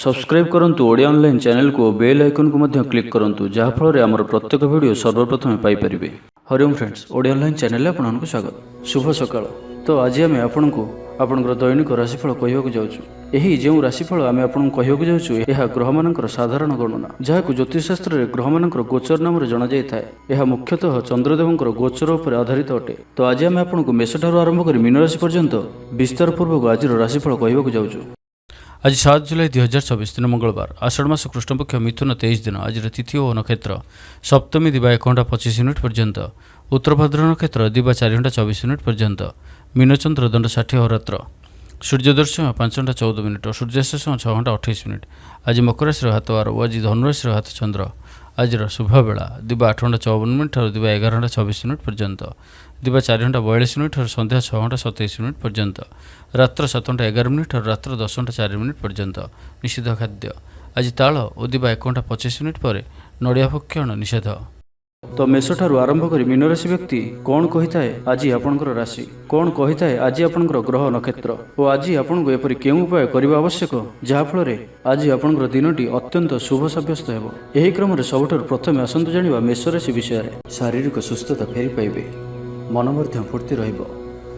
Subscribe करंतु Odia online channel को bell icon को मध्य क्लिक करंतु जहाँ फल आमर प्रत्येक वीडियो सर्वप्रथम Piper. Hariom friends, Odia online channel आपको स्वागत। शुभ सकाळ। तो आज आम आपको आपणकर दैनिक राशिफल कहवाक जाऊँ। यही जो राशिफल आम आपको कहवाक जाऊँ यह ग्रह मानकर साधारण गणना जहाँ ज्योतिषशास्त्र में ग्रह मानकर गोचर नाम जना जाए। यह मुख्यतः चंद्रदेवंकर गोचर उपर आधारित अटे। तो आज आम आपको मेष ठारू आरंभ कर मीन राशि पर्यंत विस्तार पूर्वक आज राशिफल कहवाक जाऊँ। आज 7 जुलाई 2024 दिन मंगलवार, आषाढ़ मास कृष्णपक्ष मिथुन 23 दिन। आज तिथि और नक्षत्र सप्तमी दिवा 1 घंटा 25 मिनिट पर्यंत, उत्तरभाद्र नक्षत्र दिवा 4 घंटा 24 मिनिट पर्यंत, मीनचंद्र दंड 60 अहोरात्र, सूर्यदर्शन 5 घंटा 14 मिनिट और सूर्यास्त 6 घंटा 28 मिनिट। आज मकर राशि हाथ वार और आज धनुराशि हाथ चंद्र। आज शुभ बेला दिवा 8 घंटा 54 मिनिट और दिवा 11 घंटा 26 मिनिट पर्यंत, दिवा 4 घंटा 42 मिनिट और संध्या 6 घंटा 27 मिनिट पर्यंत, रात्र 7 घंटा 11 मिनिट और रात्र 10 घंटा 4 मिनिट पर्यंत। निषिद्ध खाद्य आज ताल और दिवा 1 घंटा 25 मिनिट पर नड़िया भक्षण निषेध। तो मेष ठारू आरंभ कर मीन राशि व्यक्ति कौन कही थाए आज आपणकर राशि, कौन कही थाए आज आपणकर ग्रह नक्षत्र और आज आपको एपरि केउं उपाय करबा आवश्यक जहाँ फल आज आपणकर दिनटी अत्यंत शुभ सब्यस्त हेबो। एही क्रम रे सबठारु प्रथमे आसंतु जानिबा मेष राशि विषय रे। शारीरिक सुस्थता फेरी पाइबे, मन मध्य फूर्ति रहिबो।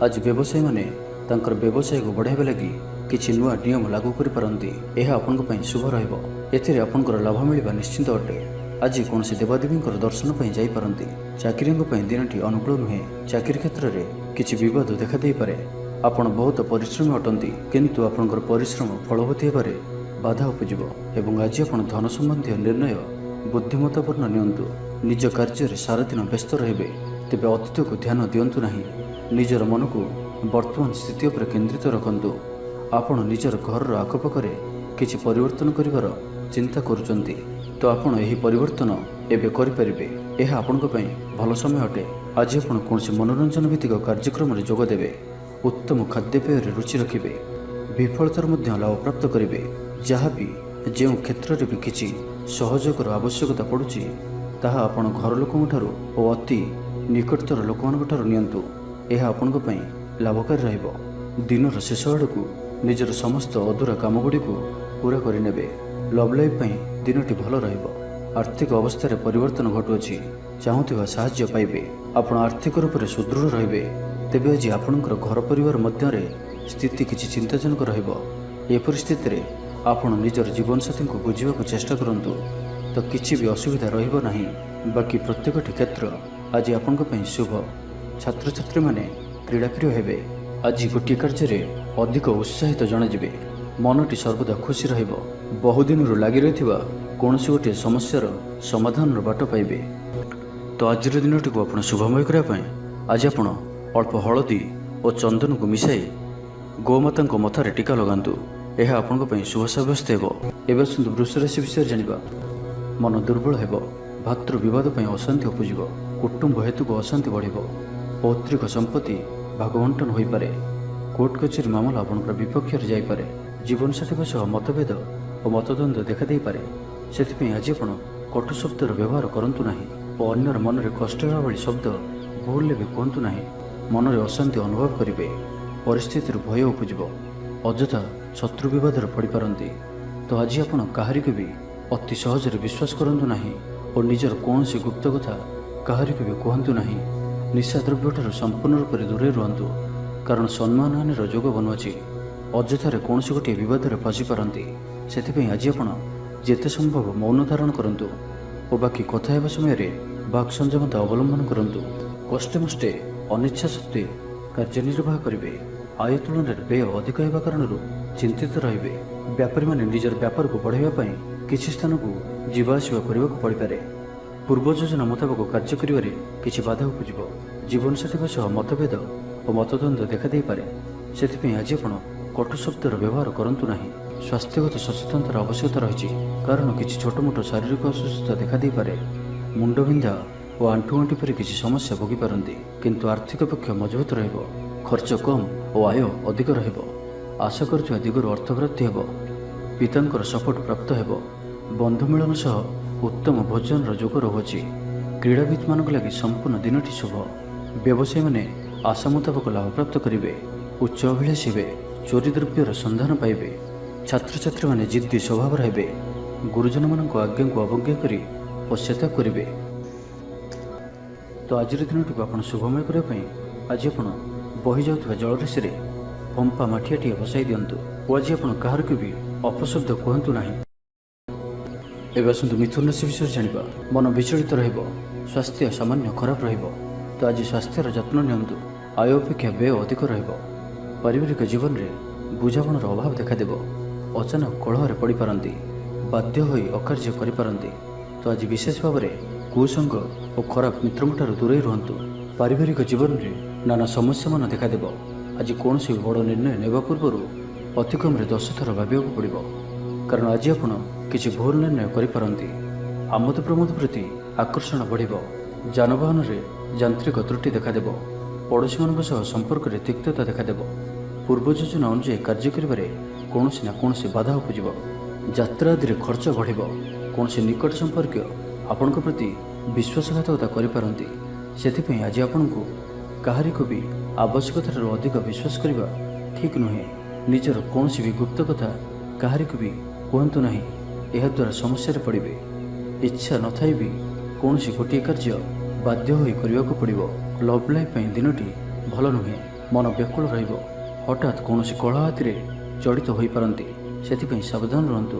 आज व्यवसायी माने तांकर व्यवसाय को बढ़ाइबा लागि किछि नुआ नियम लागू करि पारंती। एहा आपनक पई शुभ रहिबो। एथिरे आपनकर लाभ मिलिबा निश्चित अटे। आज कौन से देवादेवींकर दर्शन पर जापरती। चाकरी दिनटी अनुकूल नुहे। चाकरी क्षेत्र में किसी विवाद देखा दे पारे। आपण बहुत परिश्रमी अटंती किंतु आपणकर परिश्रम फलवती होबारे बाधा उपजिब एवं आज आपण धन संबंधी निर्णय बुद्धिमत्तापूर्ण नियंतु। निज कार्य सारा दिन व्यस्त रहिबे, तेबे अतीत को ध्यान दियंतु नाही। निजर मन को वर्तमान स्थिति उपर केंद्रित रखंतु। आपण निजर घर आखपाखरे किछि परिवर्तन करिवार चिंता करुचंती तो आपण यही परिवर्तन एबे करि परिबे। यह आपनक पई भल समय अटे। आज आपण कोनसे मनोरंजन भित्तिक कार्यक्रम रे जोग देबे। उत्तम खाद्यपेय रे रुचि रखिबे। विफलतार मध्य लाभ प्राप्त करिबे। जहाँ भी जो क्षेत्र रे भी किछि सहयोगर आवश्यकता पड़ुछि ताहा आपण घर लोकन ठारू और अति निकटतर लोकमान ठारू नियंतु। यह आपनक पई लाभकारी रहइबो। दिनर शेष आड़कू निजर समस्त अधूरा काम गुड़ी को पूरा करिनेबे। लव लाइफ पई दिनटी भल रहिबो। आर्थिक अवस्था रे परिवर्तन घटुअछि। चाहुथिबा साहाय्य पाइबे। आपण आर्थिक रूप से सुदृढ़ रहिबे। तेबे आज आपणकर घर परिवार मध्य रे स्थिति किछि चिंताजनक रहिबो। ए परिस्थिति रे आपण निजर जीवन साथी को बुझिबा को चेष्टा करंतु तो किछि भी असुविधा रहिबो नाही। बाकी प्रत्येकटी क्षेत्र आज आपणक पई शुभ। छात्र छात्री माने क्रीड़ाप्रिय हेबे। आज गोटे कार्य रे अधिक उत्साहित जणाजिबे। मनटी सर्वदा खुशी रहिबो। बहुदिन लगी रही कौन सी गोटे समस्यार समाधान बाट पाइबे। तो आज दिनटी को आप शुभमय करने आज आप अल्प हलदी और चंदन को मिसाई गोमाता मथार टीका लगातु। यह आपण शुभ सब्यस्त एवं आसतु वृष राशि विषय जाना। मन दुर्बल हो, भातृ बद अशांति उपजिब, कुटुंब हेतु को अशांति बढ़, पौत्रिक संपत्ति भागवंटन हो पारे, कोर्ट कचेरी मामला आपंकर विपक्ष जापे, जीवनसाथी सह मतभेद और मतद्वंद देखा दे पारे। से आज आप कटु शब्दर व्यवहार करंतु नाही और अन्यर मन में कष्ट भाई शब्द भूल भी कहतु नाही। मन में अशांति अनुभव करेंगे। परिस्थिति भय उपजिब, अଯଥା शत्रु विवाद पड़ पारती। तो आज आप कहारी को भी अति सहज विश्वास करंतु नाही और निजर कौन सी गुप्त कथा कहारी को भी कहतु नाही। निशा द्रव्य ठार संपूर्ण रूप से दूरे रुहतु, कारण सम्मान हानि जोग बनुअछि। अଯଥାରେ कौन गोटे बद में फसी पारती। से आज आप जिते संभव मौन धारण करंतु और बाकी कथा हेबा समय बाक संयमता अवलंबन करंतु। कष्टे मष्टे अनिच्छा सत्वे कार्यनिर्वाह करेंगे। आय तुलन में व्यय अधिक होगा कारण चिंतित रहिबे। व्यापारी माने निजर व्यापार को बढ़ाइबा किसी स्थान को जीवाआसिबा करने को पड़ पारे। पूर्व योजना मुताबक कार्य करिवारे किछि बाधा उपजिब। जीवन साथी सह मतभेद और मतद्वंद देखा दे पारे। से आज आप कटु शब्दर व्यवहार करंतु नाही। स्वास्थ्यगत सचेतनतार आवश्यकता रही, कारण किसी छोट मोट शारीरिक असुस्थता देखा दे पारे। मुंड बिंधा और आंठुआंठी पर किसी समस्या भोगी पारती, किंतु आर्थिक पक्ष मजबूत रहिबो। खर्च कम और आय अधिक रहिबो। आशा करुवा दिगरु अर्थप्राप्ति हेबो। पितांकर सपोर्ट प्राप्त हेबो। बंधु मिलन सह उत्तम भोजन जोग रहुछि। क्रीड़ाविद मानक लगी संपूर्ण दिनटी शुभ। व्यवसायी माने आशा मुताबक लाभ प्राप्त करेंगे। उच्च अभिलाषी हेबे। चोरी द्रव्यर संधान पाइबे। ଛାତ୍ରଛାତ୍ରୀମାନେ ଜିଦ୍ଦି ସ୍ୱଭାବର ହେବେ। ଗୁରୁଜନମାନଙ୍କ ଆଜ୍ଞାକୁ ଅବଜ୍ଞା କରି ପଶ୍ଚାତାପ କରିବେ। ତ ଆଜିର ଦିନଟିକୁ ଆପଣ ଶୁଭମୟ କରିବା ପାଇଁ ଆଜି ଆପଣ ବହି ଯାଉଥିବା ଜଳରାଶିରେ ପମ୍ପା ମାଠିଆଟିଏ ବସାଇ ଦିଅନ୍ତୁ ଓ ଆଜି ଆପଣ କାହାରିକୁ ବି ଅପଶବ୍ଦ କୁହନ୍ତୁ ନାହିଁ। ଏବେ ଆସନ୍ତୁ ମିଥୁନ ରାଶି ବିଷୟରେ ଜାଣିବା। ମନ ବିଚଳିତ ରହିବ, ସ୍ୱାସ୍ଥ୍ୟ ସାମାନ୍ୟ ଖରାପ ରହିବ। ତ ଆଜି ସ୍ୱାସ୍ଥ୍ୟର ଯତ୍ନ ନିଅନ୍ତୁ। ଆୟ ଅପେକ୍ଷା ବ୍ୟୟ ଅଧିକ ରହିବ। ପାରିବାରିକ ଜୀବନରେ ବୁଝାମଣାର ଅଭାବ ଦେଖାଦେବ। ଅଚାନକ କଳହରେ ପଡ଼ିପାରନ୍ତି, ବାଧ୍ୟ ହୋଇ ଅକାର୍ଯ୍ୟ କରିପାରନ୍ତି। ତ ଆଜି ବିଶେଷ ଭାବରେ କୁସଙ୍ଗ ଓ ଖରାପ ମିତ୍ରଙ୍କଠାରୁ ଦୂରେଇ ରୁହନ୍ତୁ। ପାରିବାରିକ ଜୀବନରେ ନାନା ସମସ୍ୟାମାନ ଦେଖାଦେବ। ଆଜି କୌଣସି ବଡ଼ ନିର୍ଣ୍ଣୟ ନେବା ପୂର୍ବରୁ ଅତିକମରେ 10 ଥର ଭାବିବାକୁ ପଡ଼ିବ, କାରଣ ଆଜି ଆପଣ କିଛି ଭୁଲ ନିର୍ଣ୍ଣୟ କରିପାରନ୍ତି। ଆମୋଦ ପ୍ରମୋଦ ପ୍ରତି ଆକର୍ଷଣ ବଢ଼ିବ। ଯାନବାହନରେ ଯାନ୍ତ୍ରିକ ତ୍ରୁଟି ଦେଖାଦେବ। ପଡ଼ୋଶୀମାନଙ୍କ ସହ ସମ୍ପର୍କରେ ତିକ୍ତତା ଦେଖାଦେବ। ପୂର୍ବ ଯୋଜନା ଅନୁଯାୟୀ କାର୍ଯ୍ୟ କରିବାରେ କୌଣସି ନା କୌଣସି ବାଧା ଉପୁଜିବ। ଯାତ୍ରା ଆଦିରେ ଖର୍ଚ୍ଚ ବଢ଼ିବ। କୌଣସି ନିକଟ ସମ୍ପର୍କୀୟ ଆପଣଙ୍କ ପ୍ରତି ବିଶ୍ୱାସଘାତକତା କରିପାରନ୍ତି। ସେଥିପାଇଁ ଆଜି ଆପଣଙ୍କୁ କାହାରିକୁ ବି ଆବଶ୍ୟକତାଠାରୁ ଅଧିକ ବିଶ୍ୱାସ କରିବା ଠିକ୍ ନୁହେଁ। ନିଜର କୌଣସି ବି ଗୁପ୍ତ କଥା କାହାରିକୁ ବି କୁହନ୍ତୁ ନାହିଁ, ଏହାଦ୍ୱାରା ସମସ୍ୟାରେ ପଡ଼ିବେ। ଇଚ୍ଛା ନଥାଇ ବି କୌଣସି ଗୋଟିଏ କାର୍ଯ୍ୟ ବାଧ୍ୟ ହୋଇ କରିବାକୁ ପଡ଼ିବ। ଲଭ୍ ଲାଇଫ୍ ପାଇଁ ଦିନଟି ଭଲ ନୁହେଁ। ମନ ବ୍ୟାକୁଳ ରହିବ। ହଠାତ୍ କୌଣସି କଳହ ଆଦିରେ ଜଡ଼ିତ ହୋଇପାରନ୍ତି, ସେଥିପାଇଁ ସାବଧାନ ରୁହନ୍ତୁ।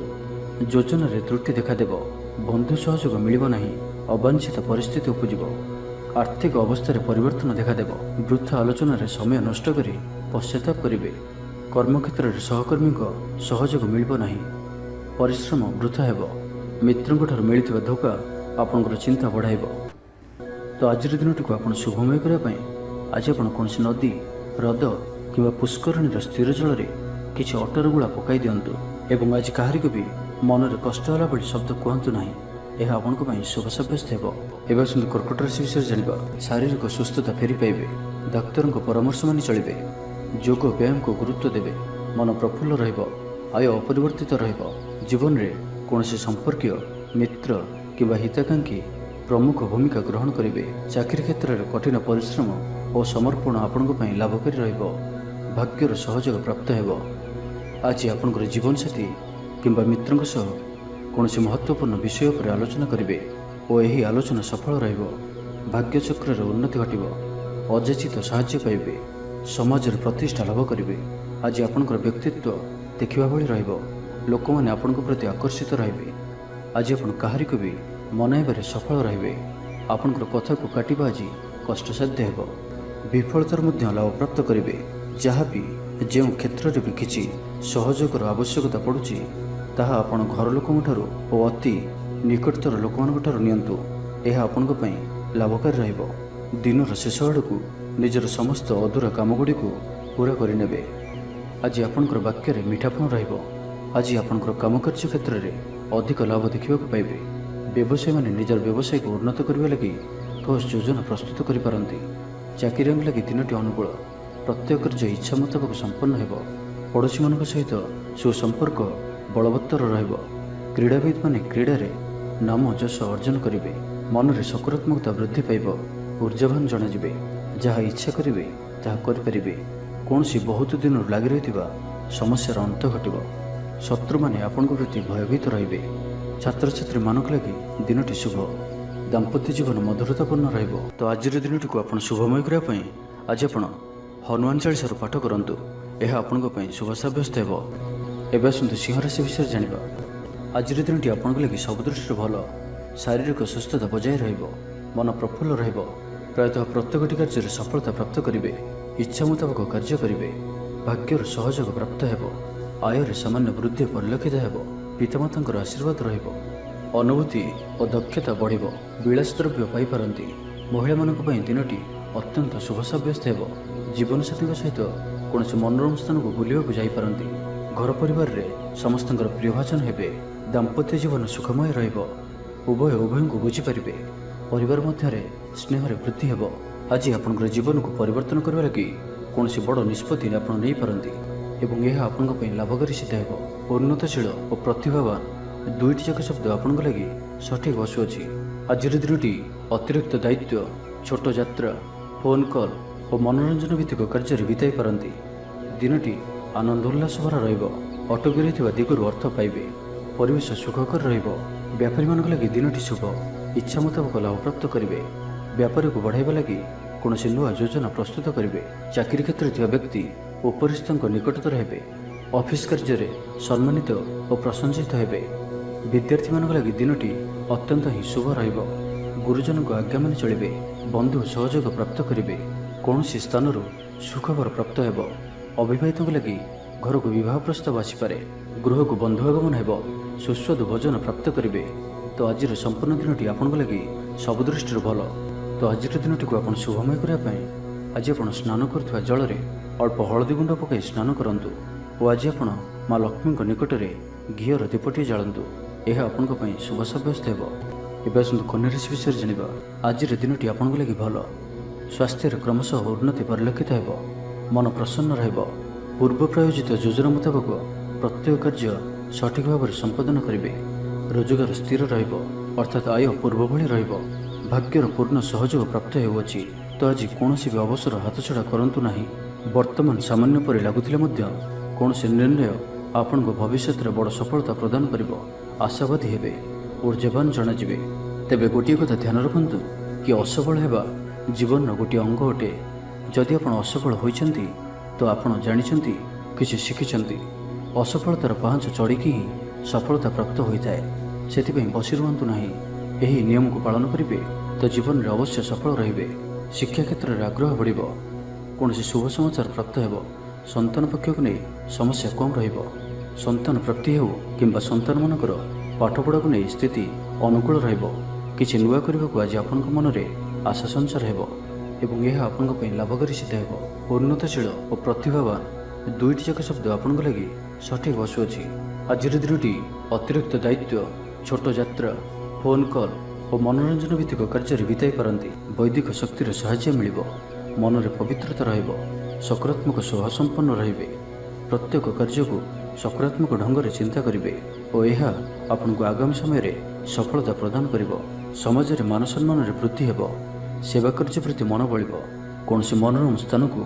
ଯୋଜନାରେ ତ୍ରୁଟି ଦେଖାଦେବ। ବନ୍ଧୁ ସହଯୋଗ ମିଳିବ ନାହିଁ। ଅବାଞ୍ଛିତ ପରିସ୍ଥିତି ଉପୁଜିବ। ଆର୍ଥିକ ଅବସ୍ଥାରେ ପରିବର୍ତ୍ତନ ଦେଖାଦେବ। ବୃଥା ଆଲୋଚନାରେ ସମୟ ନଷ୍ଟ କରି ପଶ୍ଚାତାପ କରିବେ। କର୍ମକ୍ଷେତ୍ରରେ ସହକର୍ମୀଙ୍କ ସହଯୋଗ ମିଳିବ ନାହିଁ। ପରିଶ୍ରମ ବୃଥା ହେବ। ମିତ୍ରଙ୍କଠାରୁ ମିଳିଥିବା ଧୋକା ଆପଣଙ୍କର ଚିନ୍ତା ବଢ଼ାଇବ। ତ ଆଜିର ଦିନଟିକୁ ଆପଣ ଶୁଭମୟ କରିବା ପାଇଁ ଆଜି ଆପଣ କୌଣସି ନଦୀ, ହ୍ରଦ କିମ୍ବା ପୁଷ୍କରିଣୀର ସ୍ଥିର ଜଳରେ କିଛି ଅଟର ଗୁଳା ପକାଇ ଦିଅନ୍ତୁ ଏବଂ ଆଜି କାହାରିକୁ ବି ମନରେ କଷ୍ଟ ହେଲା ଭଳି ଶବ୍ଦ କୁହନ୍ତୁ ନାହିଁ। ଏହା ଆପଣଙ୍କ ପାଇଁ ଶୁଭ ସାବ୍ୟସ୍ତ ହେବ। ଏବେ ଆସନ୍ତୁ କର୍କଟ ରାଶି ବିଷୟରେ ଜାଣିବା। ଶାରୀରିକ ସୁସ୍ଥତା ଫେରି ପାଇବେ। ଡାକ୍ତରଙ୍କ ପରାମର୍ଶ ମାନି ଚଳିବେ। ଯୋଗ ବ୍ୟାୟାମକୁ ଗୁରୁତ୍ୱ ଦେବେ। ମନ ପ୍ରଫୁଲ୍ଲ ରହିବ। ଆୟ ଅପରିବର୍ତ୍ତିତ ରହିବ। ଜୀବନରେ କୌଣସି ସମ୍ପର୍କୀୟ, ମିତ୍ର କିମ୍ବା ହିତାକାଂକ୍ଷୀ ପ୍ରମୁଖ ଭୂମିକା ଗ୍ରହଣ କରିବେ। ଚାକିରି କ୍ଷେତ୍ରରେ କଠିନ ପରିଶ୍ରମ ଓ ସମର୍ପଣ ଆପଣଙ୍କ ପାଇଁ ଲାଭକାରୀ ରହିବ। ଭାଗ୍ୟର ସହଯୋଗ ପ୍ରାପ୍ତ ହେବ। ଆଜି ଆପଣଙ୍କର ଜୀବନସାଥୀ କିମ୍ବା ମିତ୍ରଙ୍କ ସହ କୌଣସି ମହତ୍ତ୍ୱପୂର୍ଣ୍ଣ ବିଷୟ ଉପରେ ଆଲୋଚନା କରିବେ ଓ ଏହି ଆଲୋଚନା ସଫଳ ରହିବ। ଭାଗ୍ୟଚକ୍ରରେ ଉନ୍ନତି ଘଟିବ। ଅଯାଚିତ ସାହାଯ୍ୟ ପାଇବେ। ସମାଜରେ ପ୍ରତିଷ୍ଠା ଲାଭ କରିବେ। ଆଜି ଆପଣଙ୍କର ବ୍ୟକ୍ତିତ୍ୱ ଦେଖିବା ଭଳି ରହିବ। ଲୋକମାନେ ଆପଣଙ୍କ ପ୍ରତି ଆକର୍ଷିତ ରହିବେ। ଆଜି ଆପଣ କାହାରିକୁ ବି ମନାଇବାରେ ସଫଳ ରହିବେ। ଆପଣଙ୍କର କଥାକୁ କାଟିବା ଆଜି କଷ୍ଟସାଧ୍ୟ ହେବ। ବିଫଳତାର ମଧ୍ୟ ଲାଭପ୍ରାପ୍ତ କରିବେ। ଯାହା ବି ଯେଉଁ କ୍ଷେତ୍ରରେ ବି କିଛି ସହଯୋଗର ଆବଶ୍ୟକତା ପଡ଼ୁଛି, ତାହା ଆପଣ ଘର ଲୋକଙ୍କଠାରୁ ଓ ଅତି ନିକଟତର ଲୋକମାନଙ୍କଠାରୁ ନିଅନ୍ତୁ। ଏହା ଆପଣଙ୍କ ପାଇଁ ଲାଭକାରୀ ରହିବ। ଦିନର ଶେଷ ଆଡ଼କୁ ନିଜର ସମସ୍ତ ଅଧୁରା କାମଗୁଡ଼ିକୁ ପୂରା କରିନେବେ। ଆଜି ଆପଣଙ୍କର ବାକ୍ୟରେ ମିଠାପଣ ରହିବ। ଆଜି ଆପଣଙ୍କର କାମକାର୍ଯ୍ୟ କ୍ଷେତ୍ରରେ ଅଧିକ ଲାଭ ଦେଖିବାକୁ ପାଇବେ। ବ୍ୟବସାୟୀମାନେ ନିଜର ବ୍ୟବସାୟକୁ ଉନ୍ନତ କରିବା ଲାଗି ଠୋସ୍ ଯୋଜନା ପ୍ରସ୍ତୁତ କରିପାରନ୍ତି। ଚାକିରିଆଙ୍କ ଲାଗି ଦିନଟି ଅନୁକୂଳ। ପ୍ରତ୍ୟେକ କାର୍ଯ୍ୟ ଇଚ୍ଛା ମୁତାବକ ସମ୍ପନ୍ନ ହେବ। ପଡ଼ୋଶୀମାନଙ୍କ ସହିତ ସୁସମ୍ପର୍କ ବଳବତ୍ତର ରହିବ। କ୍ରୀଡ଼ାବିତ୍ମାନେ କ୍ରୀଡ଼ାରେ ନାମ ଯଶ ଅର୍ଜନ କରିବେ। ମନରେ ସକାରାତ୍ମକତା ବୃଦ୍ଧି ପାଇବ। ଊର୍ଜାବାନ ଜଣାଯିବେ। ଯାହା ଇଚ୍ଛା କରିବେ ତାହା କରିପାରିବେ। କୌଣସି ବହୁତ ଦିନରୁ ଲାଗି ରହିଥିବା ସମସ୍ୟାର ଅନ୍ତ ଘଟିବ। ଶତ୍ରୁମାନେ ଆପଣଙ୍କ ପ୍ରତି ଭୟଭୀତ ରହିବେ। ଛାତ୍ରଛାତ୍ରୀମାନଙ୍କ ଲାଗି ଦିନଟି ଶୁଭ। ଦାମ୍ପତ୍ୟ ଜୀବନ ମଧୁରତାପୂର୍ଣ୍ଣ ରହିବ। ତ ଆଜିର ଦିନଟିକୁ ଆପଣ ଶୁଭମୟ କରିବା ପାଇଁ ଆଜି ଆପଣ ହନୁମାନ ଚାଳିଶାରୁ ପାଠ କରନ୍ତୁ। ଏହା ଆପଣଙ୍କ ପାଇଁ ଶୁଭ ସାବ୍ୟସ୍ତ ହେବ। ଏବେ ଆସନ୍ତୁ ସିଂହ ରାଶି ବିଷୟରେ ଜାଣିବା। ଆଜିର ଦିନଟି ଆପଣଙ୍କ ଲାଗି ସବୁ ଦୃଷ୍ଟିରୁ ଭଲ। ଶାରୀରିକ ସୁସ୍ଥତା ବଜାୟ ରହିବ। ମନ ପ୍ରଫୁଲ୍ଲ ରହିବ। ପ୍ରାୟତଃ ପ୍ରତ୍ୟେକଟି କାର୍ଯ୍ୟରେ ସଫଳତା ପ୍ରାପ୍ତ କରିବେ। ଇଚ୍ଛା ମୁତାବକ କାର୍ଯ୍ୟ କରିବେ। ଭାଗ୍ୟର ସହଯୋଗ ପ୍ରାପ୍ତ ହେବ। ଆୟରେ ସାମାନ୍ୟ ବୃଦ୍ଧି ପରିଲକ୍ଷିତ ହେବ। ପିତାମାତାଙ୍କର ଆଶୀର୍ବାଦ ରହିବ। ଅନୁଭୂତି ଓ ଦକ୍ଷତା ବଢ଼ିବ। ବିଳାସ ଦ୍ରବ୍ୟ ପାଇପାରନ୍ତି। ମହିଳାମାନଙ୍କ ପାଇଁ ଦିନଟି ଅତ୍ୟନ୍ତ ଶୁଭ ସାବ୍ୟସ୍ତ ହେବ। ଜୀବନସାଥୀଙ୍କ ସହିତ କୌଣସି ମନୋରମ ସ୍ଥାନକୁ ବୁଲିବାକୁ ଯାଇପାରନ୍ତି। ଘର ପରିବାରରେ ସମସ୍ତଙ୍କର ପ୍ରିୟଭାଜନ ହେବେ। ଦାମ୍ପତ୍ୟ ଜୀବନ ସୁଖମୟ ରହିବ। ଉଭୟ ଉଭୟଙ୍କୁ ବୁଝିପାରିବେ। ପରିବାର ମଧ୍ୟରେ ସ୍ନେହରେ ବୃଦ୍ଧି ହେବ। ଆଜି ଆପଣଙ୍କର ଜୀବନକୁ ପରିବର୍ତ୍ତନ କରିବା ଲାଗି କୌଣସି ବଡ଼ ନିଷ୍ପତ୍ତି ଆପଣ ନେଇପାରନ୍ତି ଏବଂ ଏହା ଆପଣଙ୍କ ପାଇଁ ଲାଭକାରୀ ସିଦ୍ଧ ହେବ। ଉନ୍ନତଶୀଳ ଓ ପ୍ରତିଭାବାନ ଦୁଇଟି ଯାକ ଶବ୍ଦ ଆପଣଙ୍କ ଲାଗି ସଠିକ୍ ବସୁଅଛି। ଆଜିର ଦିନଟି ଅତିରିକ୍ତ ଦାୟିତ୍ୱ, ଛୋଟ ଯାତ୍ରା, ଫୋନ୍ କଲ୍ ଓ ମନୋରଞ୍ଜନ ଭିତ୍ତିକ କାର୍ଯ୍ୟରେ ବିତାଇ ପାରନ୍ତି। ଦିନଟି ଆନନ୍ଦ ଉଲ୍ଲାସ ଭରା ରହିବ। ଅଟକି ରହିଥିବା ଦିଗରୁ ଅର୍ଥ ପାଇବେ। ପରିବେଶ ସୁଖକର ରହିବ। ବେପାରୀମାନଙ୍କ ଲାଗି ଦିନଟି ଶୁଭ। ଇଚ୍ଛା ମୁତାବକ ଲାଭ ପ୍ରାପ୍ତ କରିବେ। ବ୍ୟାପାରକୁ ବଢ଼ାଇବା ଲାଗି କୌଣସି ନୂଆ ଯୋଜନା ପ୍ରସ୍ତୁତ କରିବେ। ଚାକିରି କ୍ଷେତ୍ରରେ ଥିବା ବ୍ୟକ୍ତି ଉପରିସ୍ଥଙ୍କ ନିକଟତର ହେବେ। ଅଫିସ କାର୍ଯ୍ୟରେ ସମ୍ମାନିତ ଓ ପ୍ରଶଂସିତ ହେବେ। ବିଦ୍ୟାର୍ଥୀମାନଙ୍କ ଲାଗି ଦିନଟି ଅତ୍ୟନ୍ତ ହିଁ ଶୁଭ ରହିବ। ଗୁରୁଜନଙ୍କ ଆଜ୍ଞା ମାନି ଚଳିବେ। ବନ୍ଧୁ ସହଯୋଗ ପ୍ରାପ୍ତ କରିବେ। କୌଣସି ସ୍ଥାନରୁ ସୁଖବର ପ୍ରାପ୍ତ ହେବ। ଅବିବାହିତଙ୍କ ଲାଗି ଘରକୁ ବିବାହ ପ୍ରସ୍ତାବ ଆସିପାରେ। ଗୃହକୁ ବନ୍ଧୁ ଆଗମନ ହେବ। ସୁସ୍ୱାଦୁ ଭୋଜନ ପ୍ରାପ୍ତ କରିବେ। ତ ଆଜିର ସମ୍ପୂର୍ଣ୍ଣ ଦିନଟି ଆପଣଙ୍କ ଲାଗି ସବୁ ଦୃଷ୍ଟିରୁ ଭଲ। ତ ଆଜିର ଦିନଟିକୁ ଆପଣ ଶୁଭମୟ କରିବା ପାଇଁ ଆଜି ଆପଣ ସ୍ନାନ କରୁଥିବା ଜଳରେ ଅଳ୍ପ ହଳଦୀ ଗୁଣ୍ଡ ପକାଇ ସ୍ନାନ କରନ୍ତୁ ଓ ଆଜି ଆପଣ ମା ଲକ୍ଷ୍ମୀଙ୍କ ନିକଟରେ ଘିଅର ଦୀପଟିଏ ଜାଳନ୍ତୁ। ଏହା ଆପଣଙ୍କ ପାଇଁ ଶୁଭ ସାବ୍ୟସ୍ତ ହେବ। ଏବେ ଆସନ୍ତୁ କନ୍ୟା ରାଶି ବିଷୟରେ ଜାଣିବା। ଆଜିର ଦିନଟି ଆପଣଙ୍କ ଲାଗି ଭଲ। ସ୍ୱାସ୍ଥ୍ୟରେ କ୍ରମଶଃ ଉନ୍ନତି ପରିଲକ୍ଷିତ ହେବ। ମନ ପ୍ରସନ୍ନ ରହିବ। ପୂର୍ବ ପ୍ରାୟୋଜିତ ଯୋଜନା ମୁତାବକ ପ୍ରତ୍ୟେକ କାର୍ଯ୍ୟ ସଠିକ୍ ଭାବରେ ସମ୍ପାଦନ କରିବେ। ରୋଜଗାର ସ୍ଥିର ରହିବ, ଅର୍ଥାତ୍ ଆୟ ପୂର୍ବ ଭଳି ରହିବ। ଭାଗ୍ୟର ପୂର୍ଣ୍ଣ ସହଯୋଗ ପ୍ରାପ୍ତ ହେଉଅଛି। ତ ଆଜି କୌଣସି ବି ଅବସର ହାତଛଡ଼ା କରନ୍ତୁ ନାହିଁ। ବର୍ତ୍ତମାନ ସାମାନ୍ୟ ପରି ଲାଗୁଥିଲେ ମଧ୍ୟ କୌଣସି ନିର୍ଣ୍ଣୟ ଆପଣଙ୍କ ଭବିଷ୍ୟତରେ ବଡ଼ ସଫଳତା ପ୍ରଦାନ କରିବ। ଆଶାବାଦୀ ହେବେ, ଊର୍ଜ୍ଜାବାନ ଜଣାଯିବେ। ତେବେ ଗୋଟିଏ କଥା ଧ୍ୟାନ ରଖନ୍ତୁ କି ଅସଫଳ ହେବା ଜୀବନର ଗୋଟିଏ ଅଙ୍ଗ ଅଟେ। ଯଦି ଆପଣ ଅସଫଳ ହୋଇଛନ୍ତି ତ ଆପଣ ଜାଣିଛନ୍ତି, କିଛି ଶିଖିଛନ୍ତି। ଅସଫଳତାର ପାହାଚ ଚଢ଼ିକି ହିଁ ସଫଳତା ପ୍ରାପ୍ତ ହୋଇଥାଏ। ସେଥିପାଇଁ ବସି ରୁହନ୍ତୁ ନାହିଁ। ଏହି ନିୟମକୁ ପାଳନ କରିବେ ତ ଜୀବନରେ ଅବଶ୍ୟ ସଫଳ ରହିବେ। ଶିକ୍ଷା କ୍ଷେତ୍ରରେ ଆଗ୍ରହ ବଢ଼ିବ। କୌଣସି ଶୁଭ ସମାଚାର ପ୍ରାପ୍ତ ହେବ। ସନ୍ତାନ ପକ୍ଷକୁ ନେଇ ସମସ୍ୟା କମ୍ ରହିବ। ସନ୍ତାନ ପ୍ରାପ୍ତି ହେଉ କିମ୍ବା ସନ୍ତାନମାନଙ୍କର ପାଠପଢ଼ାକୁ ନେଇ ସ୍ଥିତି ଅନୁକୂଳ ରହିବ। କିଛି ନୂଆ କରିବାକୁ ଆଜି ଆପଣଙ୍କ ମନରେ ଆଶା ସଞ୍ଚାର ହେବ ଏବଂ ଏହା ଆପଣଙ୍କ ପାଇଁ ଲାଭକାରୀ ସିଦ୍ଧ ହେବ। ଉନ୍ନତଶୀଳ ଓ ପ୍ରତିଭାବାନ ଦୁଇଟି ଯାକ ଶବ୍ଦ ଆପଣଙ୍କ ଲାଗି ସଠିକ୍ ବସୁଅଛି। ଆଜିର ଦିନଟି ଅତିରିକ୍ତ ଦାୟିତ୍ୱ, ଛୋଟ ଯାତ୍ରା, ଫୋନ୍ କଲ୍ ଓ ମନୋରଞ୍ଜନ ଭିତ୍ତିକ କାର୍ଯ୍ୟରେ ବିତାଇ ପାରନ୍ତି। ବୈଦିକ ଶକ୍ତିର ସାହାଯ୍ୟ ମିଳିବ। ମନରେ ପବିତ୍ରତା ରହିବ। ସକାରାତ୍ମକ ସ୍ୱଭାବ ସମ୍ପନ୍ନ ରହିବେ। ପ୍ରତ୍ୟେକ କାର୍ଯ୍ୟକୁ ସକାରାତ୍ମକ ଢଙ୍ଗରେ ଚିନ୍ତା କରିବେ ଓ ଏହା ଆପଣଙ୍କୁ ଆଗାମୀ ସମୟରେ ସଫଳତା ପ୍ରଦାନ କରିବ। ସମାଜରେ ମାନ ସମ୍ମାନରେ ବୃଦ୍ଧି ହେବ। ସେବା କାର୍ଯ୍ୟ ପ୍ରତି ମନ ବଳିବ। କୌଣସି ମନୋରମ ସ୍ଥାନକୁ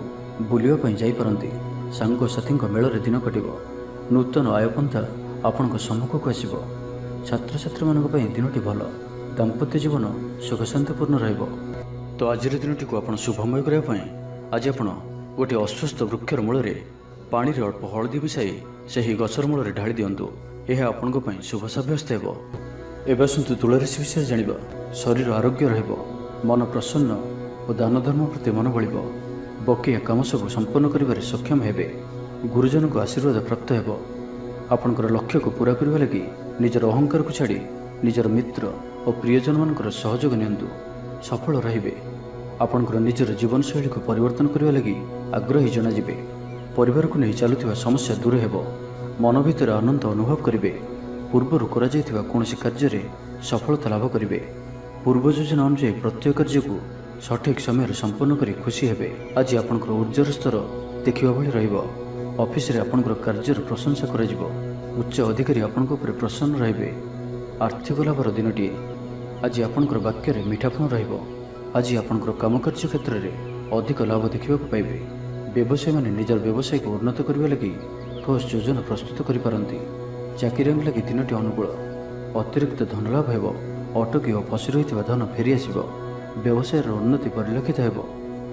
ବୁଲିବା ପାଇଁ ଯାଇପାରନ୍ତି। ସାଙ୍ଗସାଥୀଙ୍କ ମେଳରେ ଦିନ କଟିବ। ନୂତନ ଆୟପନ୍ଥା ଆପଣଙ୍କ ସମ୍ମୁଖକୁ ଆସିବ। ଛାତ୍ରଛାତ୍ରୀମାନଙ୍କ ପାଇଁ ଦିନଟି ଭଲ। ଦାମ୍ପତ୍ୟ ଜୀବନ ସୁଖଶାନ୍ତିପୂର୍ଣ୍ଣ ରହିବ। ତ ଆଜିର ଦିନଟିକୁ ଆପଣ ଶୁଭମୟ କରିବା ପାଇଁ ଆଜି ଆପଣ ଗୋଟିଏ ଅଶ୍ୱସ୍ଥ ବୃକ୍ଷର ମୂଳରେ ପାଣିରେ ଅଳ୍ପ ହଳଦୀ ମିଶାଇ ସେହି ଗଛର ମୂଳରେ ଢାଳି ଦିଅନ୍ତୁ। ଏହା ଆପଣଙ୍କ ପାଇଁ ଶୁଭ ସାବ୍ୟସ୍ତ ହେବ। ଏବେ ଆସନ୍ତୁ ତୁଳା ରାଶି ବିଷୟରେ ଜାଣିବା। ଶରୀର ଆରୋଗ୍ୟ ରହିବ। ମନ ପ୍ରସନ୍ନ ଓ ଦାନ ଧର୍ମ ପ୍ରତି ମନ ବଳିବ। ବକେୟା କାମ ସବୁ ସମ୍ପନ୍ନ କରିବାରେ ସକ୍ଷମ ହେବେ। ଗୁରୁଜନଙ୍କ ଆଶୀର୍ବାଦ ପ୍ରାପ୍ତ ହେବ। ଆପଣଙ୍କର ଲକ୍ଷ୍ୟକୁ ପୂରା କରିବା ଲାଗି ନିଜର ଅହଙ୍କାରକୁ ଛାଡ଼ି ନିଜର ମିତ୍ର ଓ ପ୍ରିୟଜନମାନଙ୍କର ସହଯୋଗ ନିଅନ୍ତୁ। ସଫଳ ରହିବେ। ଆପଣଙ୍କର ନିଜର ଜୀବନଶୈଳୀକୁ ପରିବର୍ତ୍ତନ କରିବା ଲାଗି ଆଗ୍ରହୀ ଜଣାଯିବେ। ପରିବାରକୁ ନେଇ ଚାଲୁଥିବା ସମସ୍ୟା ଦୂର ହେବ। ମନ ଭିତରେ ଆନନ୍ଦ ଅନୁଭବ କରିବେ। ପୂର୍ବରୁ କରାଯାଇଥିବା କୌଣସି କାର୍ଯ୍ୟରେ ସଫଳତା ଲାଭ କରିବେ। ପୂର୍ବ ଯୋଜନା ଅନୁଯାୟୀ ପ୍ରତ୍ୟେକ କାର୍ଯ୍ୟକୁ ସଠିକ୍ ସମୟରେ ସମ୍ପନ୍ନ କରି ଖୁସି ହେବେ। ଆଜି ଆପଣଙ୍କର ଉର୍ଜ୍ଜାର ସ୍ତର ଦେଖିବା ଭଳି ରହିବ। ଅଫିସରେ ଆପଣଙ୍କର କାର୍ଯ୍ୟର ପ୍ରଶଂସା କରାଯିବ। ଉଚ୍ଚ ଅଧିକାରୀ ଆପଣଙ୍କ ଉପରେ ପ୍ରସନ୍ନ ରହିବେ। ଆର୍ଥିକ ଲାଭର ଦିନଟିଏ। ଆଜି ଆପଣଙ୍କର ବାକ୍ୟରେ ମିଠାପଣ ରହିବ। ଆଜି ଆପଣଙ୍କର କାମକାର୍ଯ୍ୟ କ୍ଷେତ୍ରରେ ଅଧିକ ଲାଭ ଦେଖିବାକୁ ପାଇବେ। ବ୍ୟବସାୟୀମାନେ ନିଜର ବ୍ୟବସାୟକୁ ଉନ୍ନତ କରିବା ଲାଗି ଠୋସ୍ ଯୋଜନା ପ୍ରସ୍ତୁତ କରିପାରନ୍ତି। ଚାକିରିଆଙ୍କ ଲାଗି ଦିନଟି ଅନୁକୂଳ। ଅତିରିକ୍ତ ଧନଲାଭ ହେବ। ଅଟକି ଓ ଫସି ରହିଥିବା ଧନ ଫେରିଆସିବ। ବ୍ୟବସାୟର ଉନ୍ନତି ପରିଲକ୍ଷିତ ହେବ।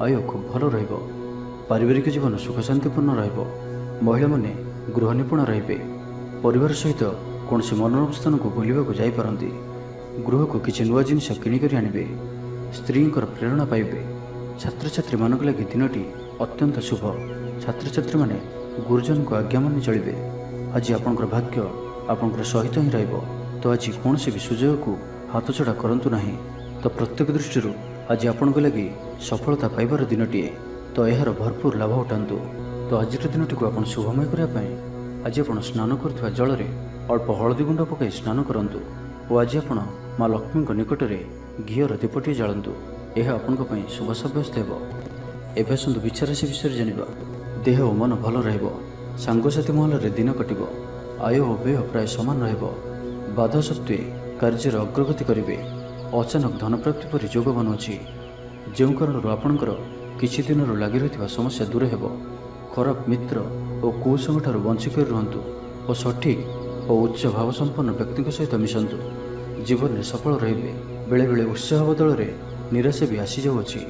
ଆୟ ଖୁବ୍ ଭଲ ରହିବ। ପାରିବାରିକ ଜୀବନ ସୁଖଶାନ୍ତିପୂର୍ଣ୍ଣ ରହିବ। ମହିଳାମାନେ ଗୃହ ନିପୁଣ ରହିବେ। ପରିବାର ସହିତ କୌଣସି ମନୋରମ ସ୍ଥାନକୁ ବୁଲିବାକୁ ଯାଇପାରନ୍ତି। ଗୃହକୁ କିଛି ନୂଆ ଜିନିଷ କିଣିକରି ଆଣିବେ। ସ୍ତ୍ରୀଙ୍କର ପ୍ରେରଣା ପାଇବେ। ଛାତ୍ରଛାତ୍ରୀମାନଙ୍କ ଲାଗି ଦିନଟି ଅତ୍ୟନ୍ତ ଶୁଭ। ଛାତ୍ରଛାତ୍ରୀମାନେ ଗୁରୁଜନଙ୍କ ଆଜ୍ଞା ମାନି ଚଳିବେ। ଆଜି ଆପଣଙ୍କର ଭାଗ୍ୟ ଆପଣଙ୍କର ସହିତ ହିଁ ରହିବ। ତ ଆଜି କୌଣସି ବି ସୁଯୋଗକୁ ହାତଛଡ଼ା କରନ୍ତୁ ନାହିଁ। ତ ପ୍ରତ୍ୟେକ ଦୃଷ୍ଟିରୁ ଆଜି ଆପଣଙ୍କ ଲାଗି ସଫଳତା ପାଇବାର ଦିନଟିଏ। ତ ଏହାର ଭରପୁର ଲାଭ ଉଠାନ୍ତୁ। ତ ଆଜିର ଦିନଟିକୁ ଆପଣ ଶୁଭମୟ କରିବା ପାଇଁ ଆଜି ଆପଣ ସ୍ନାନ କରୁଥିବା ଜଳରେ ଅଳ୍ପ ହଳଦୀ ଗୁଣ୍ଡ ପକାଇ ସ୍ନାନ କରନ୍ତୁ ଓ ଆଜି ଆପଣ ମା ଲକ୍ଷ୍ମୀଙ୍କ ନିକଟରେ ଘିଅର ଦୀପଟିଏ ଜାଳନ୍ତୁ। ଏହା ଆପଣଙ୍କ ପାଇଁ ଶୁଭ ସାବ୍ୟସ୍ତ ହେବ। ଏବେ ଆସନ୍ତୁ ବିଛା ରାଶି ବିଷୟରେ ଜାଣିବା। ଦେହ ଓ ମନ ଭଲ ରହିବ। ସାଙ୍ଗସାଥୀ ମହଲରେ ଦିନ କଟିବ। ଆୟ ଓ ବ୍ୟୟ ପ୍ରାୟ ସମାନ ରହିବ। ବାଧା ସତ୍ତ୍ୱେ କାର୍ଯ୍ୟରେ ଅଗ୍ରଗତି କରିବେ। ଅଚାନକ ଧନପ୍ରାପ୍ତି ପରି ଯୋଗ ବନୁଅଛି। ଯେଉଁ କାରଣରୁ ଆପଣଙ୍କର କିଛି ଦିନରୁ ଲାଗି ରହିଥିବା ସମସ୍ୟା ଦୂର ହେବ। ଖରାପ ମିତ୍ର ଓ କୁସଙ୍ଗଠାରୁ ବଞ୍ଚିକରି ରୁହନ୍ତୁ। ଓ ସଠିକ୍ ଓ ଉଚ୍ଚ ଭାବସମ୍ପନ୍ନ ବ୍ୟକ୍ତିଙ୍କ ସହିତ ମିଶନ୍ତୁ। ଜୀବନରେ ସଫଳ ରହିବେ। ବେଳେବେଳେ ଉତ୍ସାହ ବଦଳରେ ନିରାଶା ବି ଆସିଯାଉଅଛି,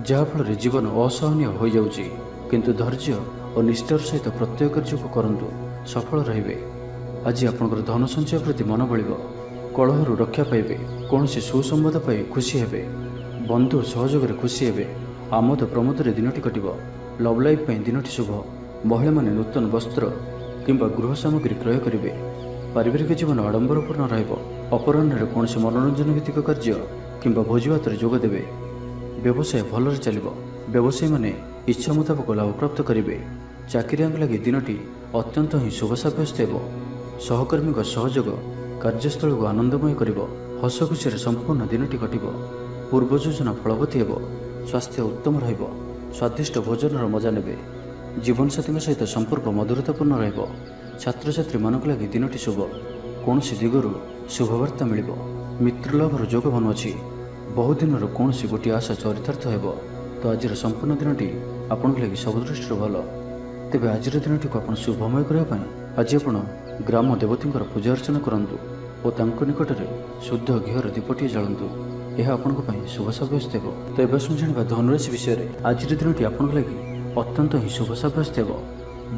ଯାହାଫଳରେ ଜୀବନ ଅସହନୀୟ ହୋଇଯାଉଛି। କିନ୍ତୁ ଧୈର୍ଯ୍ୟ ଓ ନିଷ୍ଠାର ସହିତ ପ୍ରତ୍ୟେକ କାର୍ଯ୍ୟକୁ କରନ୍ତୁ, ସଫଳ ରହିବେ। ଆଜି ଆପଣଙ୍କର ଧନ ସଞ୍ଚୟ ପ୍ରତି ମନ ବଳିବ। କଳହରୁ ରକ୍ଷା ପାଇବେ। କୌଣସି ସୁସମ୍ବାଦ ପାଇ ଖୁସି ହେବେ। ବନ୍ଧୁ ସହଯୋଗରେ ଖୁସି ହେବେ। ଆମୋଦ ପ୍ରମୋଦରେ ଦିନଟି କଟିବ। ଲଭ୍ ଲାଇଫ୍ ପାଇଁ ଦିନଟି ଶୁଭ। ମହିଳାମାନେ ନୂତନ ବସ୍ତ୍ର କିମ୍ବା ଗୃହ ସାମଗ୍ରୀ କ୍ରୟ କରିବେ। ପାରିବାରିକ ଜୀବନ ଆଡ଼ମ୍ବରପୂର୍ଣ୍ଣ ରହିବ। ଅପରାହ୍ନରେ କୌଣସି ମନୋରଞ୍ଜନ ଭିତ୍ତିକ କାର୍ଯ୍ୟ କିମ୍ବା ଭୋଜିଭାତରେ ଯୋଗ ଦେବେ। ବ୍ୟବସାୟ ଭଲରେ ଚାଲିବ। ବ୍ୟବସାୟୀମାନେ ଇଚ୍ଛା ମୁତାବକ ଲାଭପ୍ରାପ୍ତ କରିବେ। ଚାକିରିଆଙ୍କ ଲାଗି ଦିନଟି ଅତ୍ୟନ୍ତ ହିଁ ଶୁଭ ସାବ୍ୟସ୍ତ ହେବ। ସହକର୍ମୀଙ୍କ ସହଯୋଗ କାର୍ଯ୍ୟସ୍ଥଳକୁ ଆନନ୍ଦମୟ କରିବ। ହସ ଖୁସିରେ ସମ୍ପୂର୍ଣ୍ଣ ଦିନଟି କଟିବ। ପୂର୍ବ ଯୋଜନା ଫଳବତୀ ହେବ। ସ୍ୱାସ୍ଥ୍ୟ ଉତ୍ତମ ରହିବ। ସ୍ୱାଦିଷ୍ଟ ଭୋଜନର ମଜା ନେବେ। ଜୀବନସାଥୀଙ୍କ ସହିତ ସମ୍ପର୍କ ମଧୁରତାପୂର୍ଣ୍ଣ ରହିବ। ଛାତ୍ରଛାତ୍ରୀମାନଙ୍କ ଲାଗି ଦିନଟି ଶୁଭ। କୌଣସି ଦିଗରୁ ଶୁଭବାର୍ତ୍ତା ମିଳିବ। ମିତ୍ରଲାଭର ଯୋଗ ବନୁଅଛି। ବହୁଦିନର କୌଣସି ଗୋଟିଏ ଆଶା ଚରିତାର୍ଥ ହେବ। ତ ଆଜିର ସମ୍ପୂର୍ଣ୍ଣ ଦିନଟି ଆପଣଙ୍କ ଲାଗି ସବୁ ଦୃଷ୍ଟିରୁ ଭଲ। ତେବେ ଆଜିର ଦିନଟିକୁ ଆପଣ ଶୁଭମୟ କରିବା ପାଇଁ ଆଜି ଆପଣ ଗ୍ରାମ ଦେବତୀଙ୍କର ପୂଜା ଅର୍ଚ୍ଚନା କରନ୍ତୁ ଓ ତାଙ୍କ ନିକଟରେ ଶୁଦ୍ଧ ଘିଅର ଦୀପଟିଏ ଜାଳନ୍ତୁ। ଏହା ଆପଣଙ୍କ ପାଇଁ ଶୁଭ ସାବ୍ୟସ୍ତ ହେବ। ତ ଏବେ ଆସନ୍ତୁ ଜାଣିବା ଧନୁରାଶି ବିଷୟରେ। ଆଜିର ଦିନଟି ଆପଣଙ୍କ ଲାଗି ଅତ୍ୟନ୍ତ ହିଁ ଶୁଭ ସାବ୍ୟସ୍ତ ହେବ।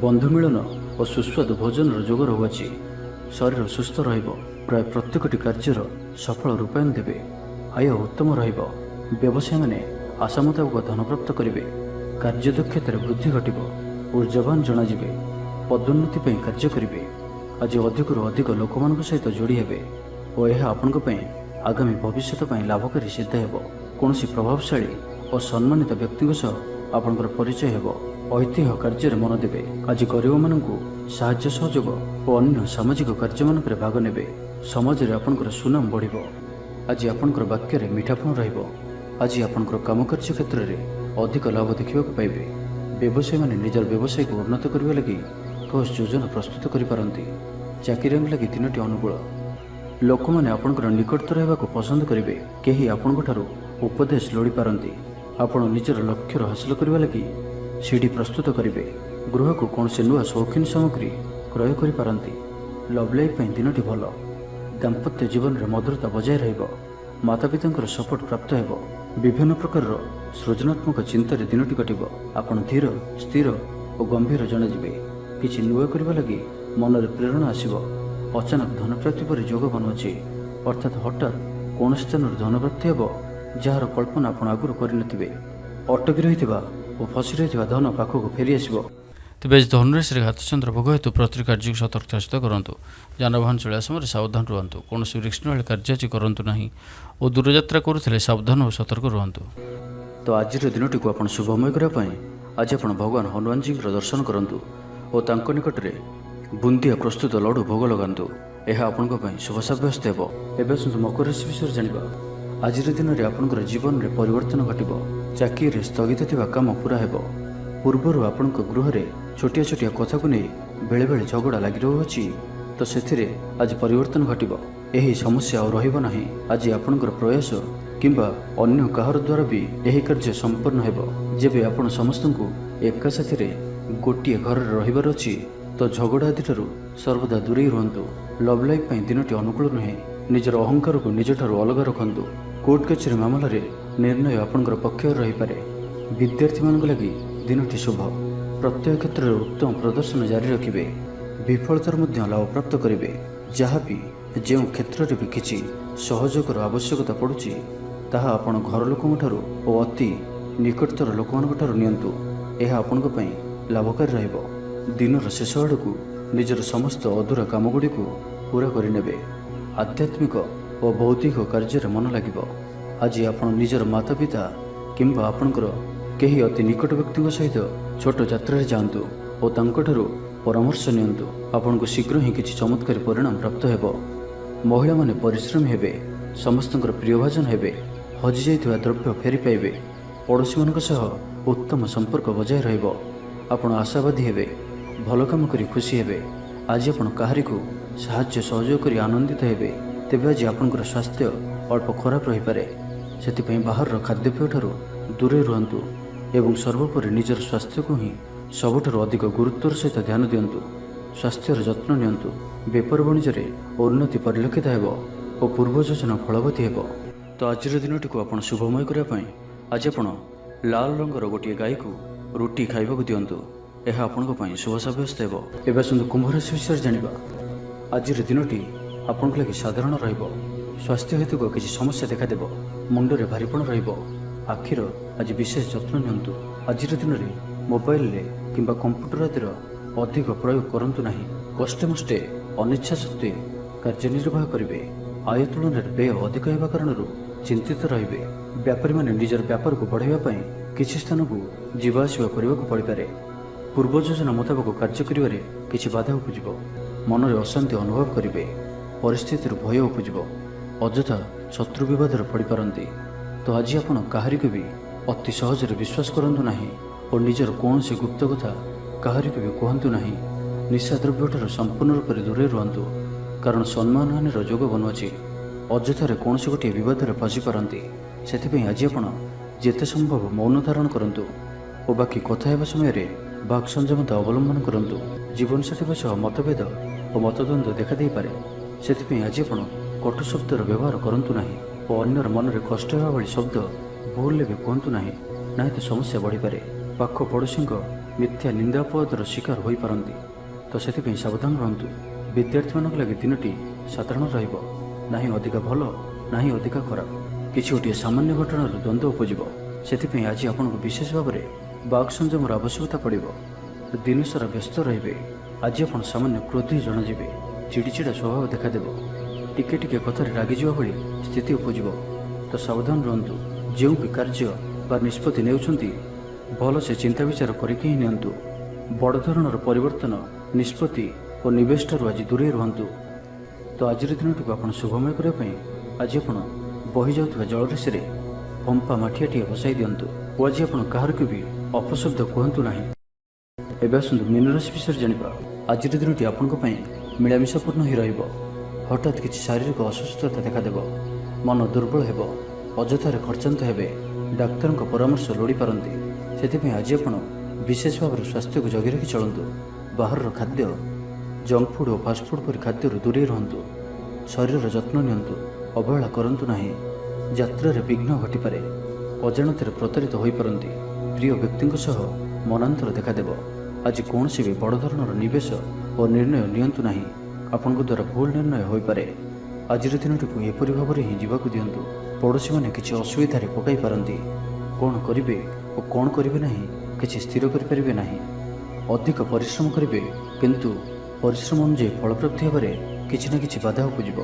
ବନ୍ଧୁ ମିଳନ ଓ ସୁସ୍ୱାଦୁ ଭୋଜନର ଯୋଗ ରହୁଅଛି। ଶରୀର ସୁସ୍ଥ ରହିବ। ପ୍ରାୟ ପ୍ରତ୍ୟେକଟି କାର୍ଯ୍ୟର ସଫଳ ରୂପାୟନ ଦେବେ। ଆୟ ଉତ୍ତମ ରହିବ। ବ୍ୟବସାୟୀମାନେ ଆଶା ମୁତାବକ ଧନପ୍ରାପ୍ତ କରିବେ। କାର୍ଯ୍ୟଦକ୍ଷତାରେ ବୃଦ୍ଧି ଘଟିବ। ଊର୍ଜ୍ଜାବାନ ଜଣାଯିବେ। ପଦୋନ୍ନତି ପାଇଁ କାର୍ଯ୍ୟ କରିବେ। ଆଜି ଅଧିକରୁ ଅଧିକ ଲୋକମାନଙ୍କ ସହିତ ଯୋଡ଼ି ହେବେ ଓ ଏହା ଆପଣଙ୍କ ପାଇଁ ଆଗାମୀ ଭବିଷ୍ୟତ ପାଇଁ ଲାଭକାରୀ ସିଦ୍ଧ ହେବ। କୌଣସି ପ୍ରଭାବଶାଳୀ ଓ ସମ୍ମାନିତ ବ୍ୟକ୍ତିଙ୍କ ସହ ଆପଣଙ୍କର ପରିଚୟ ହେବ। ଐତିହ୍ୟ କାର୍ଯ୍ୟରେ ମନ ଦେବେ। ଆଜି ଗରିବମାନଙ୍କୁ ସାହାଯ୍ୟ ସହଯୋଗ ଓ ଅନ୍ୟ ସାମାଜିକ କାର୍ଯ୍ୟମାନଙ୍କରେ ଭାଗ ନେବେ। ସମାଜରେ ଆପଣଙ୍କର ସୁନାମ ବଢ଼ିବ। ଆଜି ଆପଣଙ୍କର ବାକ୍ୟରେ ମିଠାପଣ ରହିବ। ଆଜି ଆପଣଙ୍କର କାମକାର୍ଯ୍ୟ କ୍ଷେତ୍ରରେ ଅଧିକ ଲାଭ ଦେଖିବାକୁ ପାଇବେ। ବ୍ୟବସାୟୀମାନେ ନିଜର ବ୍ୟବସାୟକୁ ଉନ୍ନତ କରିବା ଲାଗି ଠୋସ୍ ଯୋଜନା ପ୍ରସ୍ତୁତ କରିପାରନ୍ତି। ଚାକିରିଆଙ୍କ ଲାଗି ଦିନଟି ଅନୁକୂଳ। ଲୋକମାନେ ଆପଣଙ୍କର ନିକଟତର ହେବାକୁ ପସନ୍ଦ କରିବେ। କେହି ଆପଣଙ୍କଠାରୁ ଉପଦେଶ ଲୋଡ଼ିପାରନ୍ତି। ଆପଣ ନିଜର ଲକ୍ଷ୍ୟର ହାସଲ କରିବା ଲାଗି ସିଡ଼ି ପ୍ରସ୍ତୁତ କରିବେ। ଗୃହକୁ କୌଣସି ନୂଆ ସୌଖିନ ସାମଗ୍ରୀ କ୍ରୟ କରିପାରନ୍ତି। ଲଭ୍ ଲାଇଫ୍ ପାଇଁ ଦିନଟି ଭଲ। ଦାମ୍ପତ୍ୟ ଜୀବନରେ ମଧୁରତା ବଜାୟ ରହିବ। ମାତାପିତାଙ୍କର ସପୋର୍ଟ ପ୍ରାପ୍ତ ହେବ। ବିଭିନ୍ନ ପ୍ରକାରର ସୃଜନାତ୍ମକ ଚିନ୍ତାରେ ଦିନଟି କଟିବ। ଆପଣ ଧୀର, ସ୍ଥିର ଓ ଗମ୍ଭୀର ଜଣାଯିବେ। କିଛି ନୂଆ କରିବା ଲାଗି ମନରେ ପ୍ରେରଣା ଆସିବ। ଅଚାନକ ଧନପ୍ରାପ୍ତି ପରି ଯୋଗ ବନୁଅଛି, ଅର୍ଥାତ୍ ହଠାତ୍ କୌଣସି ସ୍ଥାନରୁ ଧନପ୍ରାପ୍ତି ହେବ ଯାହାର କଳ୍ପନା ଆପଣ ଆଗରୁ କରିନଥିବେ। ଅଟକି ରହିଥିବା ଓ ଫସି ରହିଥିବା ଧନ ପାଖକୁ ଫେରିଆସିବ। ତେବେ ଆଜି ଧନୁରାଶିରେ ଘାତଚନ୍ଦ୍ର ଭୋଗ ହେତୁ ପ୍ରତି କାର୍ଯ୍ୟକୁ ସତର୍କତାର ସହିତ କରନ୍ତୁ। ଯାନବାହନ ଚଳାଇବା ସମୟରେ ସାବଧାନ ରୁହନ୍ତୁ। କୌଣସି ରିସ୍କ କାର୍ଯ୍ୟ ଆଜି କରନ୍ତୁ ନାହିଁ ଓ ଦୂରଯାତ୍ରା କରୁଥିଲେ ସାବଧାନ ଓ ସତର୍କ ରୁହନ୍ତୁ। ତ ଆଜିର ଦିନଟିକୁ ଆପଣ ଶୁଭମୟ କରିବା ପାଇଁ ଆଜି ଆପଣ ଭଗବାନ ହନୁମାନଜୀଙ୍କର ଦର୍ଶନ କରନ୍ତୁ ଓ ତାଙ୍କ ନିକଟରେ ବୁନ୍ଦିଆ ପ୍ରସ୍ତୁତ ଲଡ଼ୁ ଭୋଗ ଲଗାନ୍ତୁ। ଏହା ଆପଣଙ୍କ ପାଇଁ ଶୁଭ ସାବ୍ୟସ୍ତ ହେବ। ଏବେ ଆସନ୍ତୁ ମକର ରାଶି ବିଷୟରେ ଜାଣିବା। ଆଜିର ଦିନରେ ଆପଣଙ୍କର ଜୀବନରେ ପରିବର୍ତ୍ତନ ଘଟିବ। ଚାକିରିରେ ସ୍ଥଗିତ ଥିବା କାମ ପୂରା ହେବ। ପୂର୍ବରୁ ଆପଣଙ୍କ ଗୃହରେ ଛୋଟିଆ ଛୋଟିଆ କଥାକୁ ନେଇ ବେଳେବେଳେ ଝଗଡ଼ା ଲାଗି ରହୁଅଛି, ତ ସେଥିରେ ଆଜି ପରିବର୍ତ୍ତନ ଘଟିବ। ଏହି ସମସ୍ୟା ଆଉ ରହିବ ନାହିଁ। ଆଜି ଆପଣଙ୍କର ପ୍ରୟାସ କିମ୍ବା ଅନ୍ୟ କାହାର ଦ୍ୱାରା ବି ଏହି କାର୍ଯ୍ୟ ସମ୍ପନ୍ନ ହେବ। ଯେବେ ଆପଣ ସମସ୍ତଙ୍କୁ ଏକା ସାଥିରେ ଗୋଟିଏ ଘରରେ ରହିବାର ଅଛି, ତ ଝଗଡ଼ା ଆଦିଠାରୁ ସର୍ବଦା ଦୂରେଇ ରୁହନ୍ତୁ। ଲଭ୍ ଲାଇଫ୍ ପାଇଁ ଦିନଟି ଅନୁକୂଳ ନୁହେଁ। ନିଜର ଅହଙ୍କାରକୁ ନିଜଠାରୁ ଅଲଗା ରଖନ୍ତୁ। କୋର୍ଟ କଚେରୀ ମାମଲାରେ ନିର୍ଣ୍ଣୟ ଆପଣଙ୍କର ପକ୍ଷରେ ରହିପାରେ। ବିଦ୍ୟାର୍ଥୀମାନଙ୍କ ଲାଗି ଦିନଟି ଶୁଭ। ପ୍ରତ୍ୟେକ କ୍ଷେତ୍ରରେ ଉତ୍ତମ ପ୍ରଦର୍ଶନ ଜାରି ରଖିବେ। ବିଫଳତାର ମଧ୍ୟ ଲାଭପ୍ରାପ୍ତ କରିବେ। ଯାହା ବି ଯେଉଁ କ୍ଷେତ୍ରରେ ବି କିଛି ସହଯୋଗର ଆବଶ୍ୟକତା ପଡ଼ୁଛି, ତାହା ଆପଣ ଘର ଲୋକଙ୍କଠାରୁ ଓ ଅତି ନିକଟତର ଲୋକମାନଙ୍କ ଠାରୁ ନିଅନ୍ତୁ। ଏହା ଆପଣଙ୍କ ପାଇଁ ଲାଭକାରୀ ରହିବ। ଦିନର ଶେଷ ଆଡ଼କୁ ନିଜର ସମସ୍ତ ଅଧୁରା କାମଗୁଡ଼ିକୁ ପୂରା କରିନେବେ। ଆଧ୍ୟାତ୍ମିକ ଓ ବୌଦ୍ଧିକ କାର୍ଯ୍ୟରେ ମନ ଲାଗିବ। ଆଜି ଆପଣ ନିଜର ମାତାପିତା କିମ୍ବା ଆପଣଙ୍କର କେହି ଅତି ନିକଟ ବ୍ୟକ୍ତିଙ୍କ ସହିତ ଛୋଟ ଯାତ୍ରାରେ ଯାଆନ୍ତୁ ଓ ତାଙ୍କଠାରୁ ପରାମର୍ଶ ନିଅନ୍ତୁ। ଆପଣଙ୍କୁ ଶୀଘ୍ର ହିଁ କିଛି ଚମତ୍କାରୀ ପରିଣାମ ପ୍ରାପ୍ତ ହେବ। ମହିଳାମାନେ ପରିଶ୍ରମୀ ହେବେ। ସମସ୍ତଙ୍କର ପ୍ରିୟଭାଜନ ହେବେ। ହଜିଯାଇଥିବା ଦ୍ରବ୍ୟ ଫେରି ପାଇବେ। ପଡ଼ୋଶୀମାନଙ୍କ ସହ ଉତ୍ତମ ସମ୍ପର୍କ ବଜାୟ ରହିବ। ଆପଣ ଆଶାବାଦୀ ହେବେ। ଭଲ କାମ କରି ଖୁସି ହେବେ। ଆଜି ଆପଣ କାହାରିକୁ ସାହାଯ୍ୟ ସହଯୋଗ କରି ଆନନ୍ଦିତ ହେବେ। ତେବେ ଆଜି ଆପଣଙ୍କର ସ୍ୱାସ୍ଥ୍ୟ ଅଳ୍ପ ଖରାପ ରହିପାରେ। ସେଥିପାଇଁ ବାହାରର ଖାଦ୍ୟପେୟଠାରୁ ଦୂରେଇ ରୁହନ୍ତୁ ଏବଂ ସର୍ବୋପରି ନିଜର ସ୍ୱାସ୍ଥ୍ୟକୁ ହିଁ ସବୁଠାରୁ ଅଧିକ ଗୁରୁତ୍ୱର ସହିତ ଧ୍ୟାନ ଦିଅନ୍ତୁ। ସ୍ୱାସ୍ଥ୍ୟର ଯତ୍ନ ନିଅନ୍ତୁ। ବେପାର ବାଣିଜ୍ୟରେ ଉନ୍ନତି ପରିଲକ୍ଷିତ ହେବ ଓ ପୂର୍ବ ଯୋଜନା ଫଳବତୀ ହେବ। ତ ଆଜିର ଦିନଟିକୁ ଆପଣ ଶୁଭମୟ କରିବା ପାଇଁ ଆଜି ଆପଣ ଲାଲ ରଙ୍ଗର ଗୋଟିଏ ଗାଈକୁ ରୁଟି ଖାଇବାକୁ ଦିଅନ୍ତୁ। ଏହା ଆପଣଙ୍କ ପାଇଁ ଶୁଭ ସାବ୍ୟସ୍ତ ହେବ। ଏବେ ଆସନ୍ତୁ କୁମ୍ଭ ରାଶି ବିଷୟରେ ଜାଣିବା। ଆଜିର ଦିନଟି ଆପଣଙ୍କ ଲାଗି ସାଧାରଣ ରହିବ। ସ୍ୱାସ୍ଥ୍ୟ ହେତୁକ କିଛି ସମସ୍ୟା ଦେଖାଦେବ। ମୁଣ୍ଡରେ ଭାରିପଣ ରହିବ। ଆଖିର ଆଜି ବିଶେଷ ଯତ୍ନ ନିଅନ୍ତୁ। ଆଜିର ଦିନରେ ମୋବାଇଲରେ କିମ୍ବା କମ୍ପ୍ୟୁଟର ଆଦିର ଅଧିକ ପ୍ରୟୋଗ କରନ୍ତୁ ନାହିଁ। କଷ୍ଟେମଷ୍ଟେ ଅନିଚ୍ଛା ସତ୍ତ୍ୱେ କାର୍ଯ୍ୟନିର୍ବାହ କରିବେ। ଆୟ ତୁଳନାରେ ବ୍ୟୟ ଅଧିକ ହେବା କାରଣରୁ ଚିନ୍ତିତ ରହିବେ। ବ୍ୟାପାରୀମାନେ ନିଜର ବ୍ୟାପାରକୁ ବଢ଼ାଇବା ପାଇଁ କିଛି ସ୍ଥାନକୁ ଯିବା ଆସିବା କରିବାକୁ ପଡ଼ିପାରେ। ପୂର୍ବ ଯୋଜନା ମୁତାବକ କାର୍ଯ୍ୟ କରିବାରେ କିଛି ବାଧା ଉପୁଜିବ। ମନରେ ଅଶାନ୍ତି ଅନୁଭବ କରିବେ। ପରିସ୍ଥିତିରୁ ଭୟ ଉପୁଜିବ। ଅଯଥା ଶତ୍ରୁ ବିବାଦରେ ପଡ଼ିପାରନ୍ତି। ତ ଆଜି ଆପଣ କାହାରିକୁ ବି ଅତି ସହଜରେ ବିଶ୍ୱାସ କରନ୍ତୁ ନାହିଁ ଓ ନିଜର କୌଣସି ଗୁପ୍ତ କଥା କାହାରିକୁ ବି କୁହନ୍ତୁ ନାହିଁ। ନିଶାଦ୍ରବ୍ୟଠାରୁ ସମ୍ପୂର୍ଣ୍ଣ ରୂପରେ ଦୂରେଇ ରୁହନ୍ତୁ, କାରଣ ସମ୍ମାନହାନିର ଯୋଗ ବନୁଅଛି। ଅଯଥାରେ କୌଣସି ଗୋଟିଏ ବିବାଦରେ ଫସିପାରନ୍ତି। ସେଥିପାଇଁ ଆଜି ଆପଣ ଯେତେ ସମ୍ଭବ ମୌନ ଧାରଣ କରନ୍ତୁ ଓ ବାକି କଥା ହେବା ସମୟରେ ବାକ୍ ସଂଯମତା ଅବଲମ୍ବନ କରନ୍ତୁ। ଜୀବନସାଥୀଙ୍କ ସହ ମତଭେଦ ଓ ମତଦ୍ୱନ୍ଦ୍ୱ ଦେଖାଦେଇପାରେ। ସେଥିପାଇଁ ଆଜି ଆପଣ କଟୁ ଶବ୍ଦର ବ୍ୟବହାର କରନ୍ତୁ ନାହିଁ ଓ ଅନ୍ୟର ମନରେ କଷ୍ଟ ହେବା ଭଳି ଶବ୍ଦ ଭୁଲରେ ବି କୁହନ୍ତୁ ନାହିଁ, ନାହିଁ ତ ସମସ୍ୟା ବଢ଼ିପାରେ। ପାଖ ପଡ଼ୋଶୀଙ୍କ ମିଥ୍ୟା ନିନ୍ଦାପଦର ଶିକାର ହୋଇପାରନ୍ତି। ତ ସେଥିପାଇଁ ସାବଧାନ ରୁହନ୍ତୁ। ବିଦ୍ୟାର୍ଥୀମାନଙ୍କ ଲାଗି ଦିନଟି ସାଧାରଣ ରହିବ। ନାହିଁ ଅଧିକା ଭଲ, ନାହିଁ ଅଧିକା ଖରାପ। କିଛି ଗୋଟିଏ ସାମାନ୍ୟ ଘଟଣାରୁ ଦ୍ୱନ୍ଦ୍ୱ ଉପୁଜିବ। ସେଥିପାଇଁ ଆଜି ଆପଣଙ୍କୁ ବିଶେଷ ଭାବରେ ବାକ୍ ସଂଯମର ଆବଶ୍ୟକତା ପଡ଼ିବ। ଦିନସାରା ବ୍ୟସ୍ତ ରହିବେ। ଆଜି ଆପଣ ସାମାନ୍ୟ କ୍ରୋଧୀ ଜଣାଯିବେ। ଚିଡ଼ିଚିଡ଼ା ସ୍ୱଭାବ ଦେଖାଦେବ। ଟିକେ ଟିକେ କଥାରେ ରାଗିଯିବା ଭଳି ସ୍ଥିତି ଉପୁଜିବ। ତ ସାବଧାନ ରୁହନ୍ତୁ। ଯେଉଁ ବି କାର୍ଯ୍ୟ ବା ନିଷ୍ପତ୍ତି ନେଉଛନ୍ତି ଭଲସେ ଚିନ୍ତା ବିଚାର କରିକି ହିଁ ନିଅନ୍ତୁ। ବଡ଼ ଧରଣର ପରିବର୍ତ୍ତନ, ନିଷ୍ପତ୍ତି ଓ ନିବେଶଠାରୁ ଆଜି ଦୂରେଇ ରୁହନ୍ତୁ। ତ ଆଜିର ଦିନଟିକୁ ଆପଣ ଶୁଭମୟ କରିବା ପାଇଁ ଆଜି ଆପଣ ବହିଯାଉଥିବା ଜଳରାଶିରେ ପମ୍ପା ମାଠିଆଟିଏ ବସାଇ ଦିଅନ୍ତୁ ଓ ଆଜି ଆପଣ କାହାରିକୁ ବି ଅପଶବ୍ଦ କୁହନ୍ତୁ ନାହିଁ। ଏବେ ଆସନ୍ତୁ ମୀନ ରାଶି ବିଷୟରେ ଜାଣିବା। ଆଜିର ଦିନଟି ଆପଣଙ୍କ ପାଇଁ ମିଳାମିଶାପୂର୍ଣ୍ଣ ହୋଇ ରହିବ। ହଠାତ୍ କିଛି ଶାରୀରିକ ଅସୁସ୍ଥତା ଦେଖାଦେବ। ମନ ଦୁର୍ବଳ ହେବ। ଅଯଥାରେ ଖର୍ଚ୍ଚାନ୍ତ ହେବେ। ଡାକ୍ତରଙ୍କ ପରାମର୍ଶ ଲୋଡ଼ିପାରନ୍ତି। ସେଥିପାଇଁ ଆଜି ଆପଣ ବିଶେଷ ଭାବରେ ସ୍ୱାସ୍ଥ୍ୟକୁ ଜଗି ରଖି ଚଳନ୍ତୁ। ବାହାରର ଖାଦ୍ୟ, ଜଙ୍କ ଫୁଡ୍ ଓ ଫାଷ୍ଟଫୁଡ୍ ପରି ଖାଦ୍ୟରୁ ଦୂରେଇ ରୁହନ୍ତୁ। ଶରୀରର ଯତ୍ନ ନିଅନ୍ତୁ। ଅବହେଳା କରନ୍ତୁ ନାହିଁ। ଯାତ୍ରାରେ ବିଘ୍ନ ଘଟିପାରେ। ଅଜାଣତରେ ପ୍ରତାରିତ ହୋଇପାରନ୍ତି। ପ୍ରିୟ ବ୍ୟକ୍ତିଙ୍କ ସହ ମନାନ୍ତର ଦେଖାଦେବ। ଆଜି କୌଣସି ବି ବଡ଼ ଧରଣର ନିବେଶ ଓ ନିର୍ଣ୍ଣୟ ନିଅନ୍ତୁ ନାହିଁ। ଆପଣଙ୍କ ଦ୍ୱାରା ଭୁଲ ନିର୍ଣ୍ଣୟ ହୋଇପାରେ। ଆଜିର ଦିନଟିକୁ ଏପରି ଭାବରେ ହିଁ ଯିବାକୁ ଦିଅନ୍ତୁ। ପଡ଼ୋଶୀମାନେ କିଛି ଅସୁବିଧାରେ ପକାଇ ପାରନ୍ତି। କ'ଣ କରିବେ ଓ କ'ଣ କରିବେ ନାହିଁ କିଛି ସ୍ଥିର କରିପାରିବେ ନାହିଁ। ଅଧିକ ପରିଶ୍ରମ କରିବେ, କିନ୍ତୁ ପରିଶ୍ରମ ଅନୁଯାୟୀ ଫଳପ୍ରାପ୍ତି ହେବାରେ କିଛି ନା କିଛି ବାଧା ଉପୁଜିବ।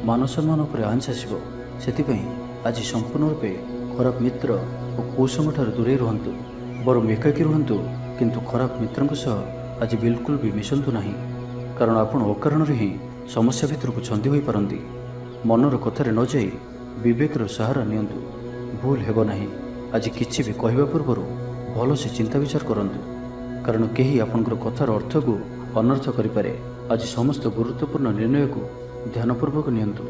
ମାନ ସମ୍ମାନ ଉପରେ ଆଞ୍ଚ ଆସିବ। ସେଥିପାଇଁ ଆଜି ସମ୍ପୂର୍ଣ୍ଣ ରୂପେ ଖରାପ ମିତ୍ର ଓ କୁସଙ୍ଗଠାରୁ ଦୂରେଇ ରୁହନ୍ତୁ। ବରଂ ଏକାକୀ ରୁହନ୍ତୁ, କିନ୍ତୁ ଖରାପ ମିତ୍ରଙ୍କ ସହ ଆଜି ବିଲକୁଲ ବି ମିଶନ୍ତୁ ନାହିଁ, କାରଣ ଆପଣ ଅକାରଣରେ ହିଁ ସମସ୍ୟା ଭିତରକୁ ଛନ୍ଦି ହୋଇପାରନ୍ତି। ମନର କଥାରେ ନ ଯାଇ ବିବେକର ସାହାରା ନିଅନ୍ତୁ। ଭୁଲ ହେବ ନାହିଁ। ଆଜି କିଛି ବି କହିବା ପୂର୍ବରୁ ଭଲସେ ଚିନ୍ତା ବିଚାର କରନ୍ତୁ, କାରଣ କେହି ଆପଣଙ୍କର କଥାର ଅର୍ଥକୁ ଅନର୍ଥ କରିପାରେ। ଆଜି ସମସ୍ତ ଗୁରୁତ୍ୱପୂର୍ଣ୍ଣ ନିର୍ଣ୍ଣୟକୁ ଧ୍ୟାନପୂର୍ବକ ନିଅନ୍ତୁ।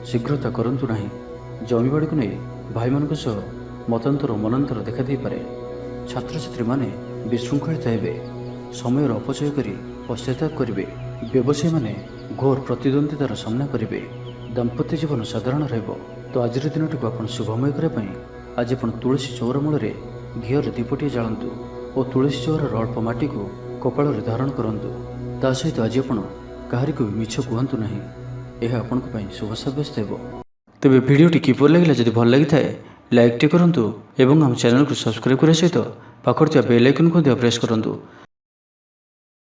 ଶୀଘ୍ରତା କରନ୍ତୁ ନାହିଁ। ଜମିବାଡ଼ିକୁ ନେଇ ଭାଇମାନଙ୍କ ସହ ମତାନ୍ତର ଓ ମନାନ୍ତର ଦେଖାଦେଇପାରେ। ଛାତ୍ରଛାତ୍ରୀମାନେ ବିଶୃଙ୍ଖଳିତ ହେବେ। ସମୟର ଅପଚୟ କରି ପଶ୍ଚାତାପ କରିବେ। ବ୍ୟବସାୟୀମାନେ ଘୋର ପ୍ରତିଦ୍ୱନ୍ଦ୍ୱିତାର ସାମ୍ନା କରିବେ। ଦାମ୍ପତ୍ୟ ଜୀବନ ସାଧାରଣ ରହିବ। ତ ଆଜିର ଦିନଟିକୁ ଆପଣ ଶୁଭମୟ କରିବା ପାଇଁ ଆଜି ଆପଣ ତୁଳସୀ ଚଉରା ମୂଳରେ ଘିଅର ଦୀପଟିଏ ଜାଳନ୍ତୁ ଓ ତୁଳସୀ ଚଉରାର ଅଳ୍ପ ମାଟିକୁ କପାଳରେ ଧାରଣ କରନ୍ତୁ। ତା ସହିତ ଆଜି ଆପଣ କାହାରିକୁ ବି ମିଛ କୁହନ୍ତୁ ନାହିଁ। ଏହା ଆପଣଙ୍କ ପାଇଁ ଶୁଭ ସାବ୍ୟସ୍ତ ହେବ। ତେବେ ଭିଡ଼ିଓଟି କିପରି ଲାଗିଲା? ଯଦି ଭଲ ଲାଗିଥାଏ ଲାଇକ୍ଟି କରନ୍ତୁ ଏବଂ ଆମ ଚ୍ୟାନେଲକୁ ସବସ୍କ୍ରାଇବ୍ କରିବା ସହିତ ପାଖରେ ଥିବା ବେଲ୍ ଆଇକନ୍କୁ ମଧ୍ୟ ପ୍ରେସ୍ କରନ୍ତୁ,